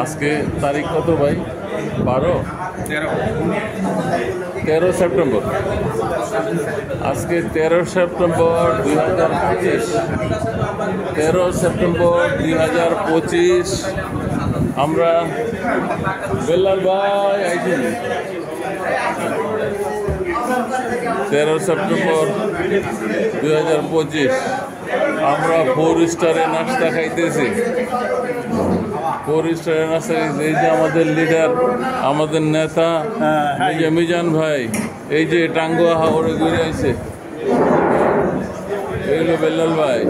আজকে তারিখ কত ভাই? 13 সেপ্টেম্বর। আজকে 13 সেপ্টেম্বর 2025। 13 সেপ্টেম্বর 2025 আমরা বেল্লাল ভাই আইছি। 13 সেপ্টেম্বর 2025 আমরা 4 স্টারে নাস্তা খাইতেছি। 4 স্টারে নাস্তা খাইতেছি। এই যে আমাদের লিডার, আমাদের নেতা, এই যে মিজান ভাই, এই যে টাঙ্গুয়া হাওড়ে ঘুরে আইছে, এই হলো বেল্লাল ভাই।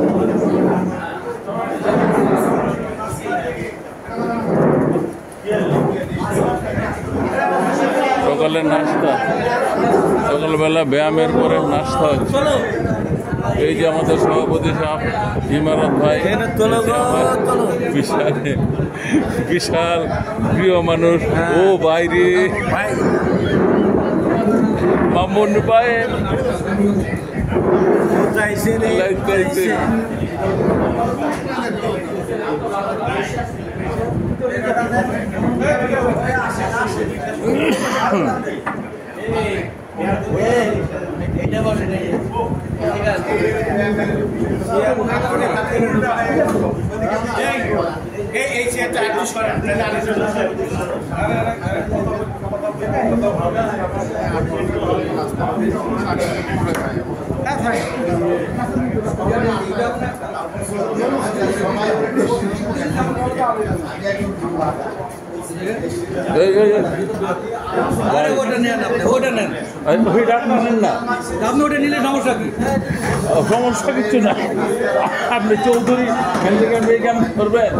সকালের নাস্তা, সকালবেলা ব্যায়ামের পরে নাস্তা হচ্ছে। এই যে আমাদের সভাপতি সাহেব ইমারত ভাই, বিশাল প্রিয় মানুষ। ও বাইরে মামুন ভাই সমস্যা কিচ্ছু না। আপনি চৌধুরী কেন করবেন?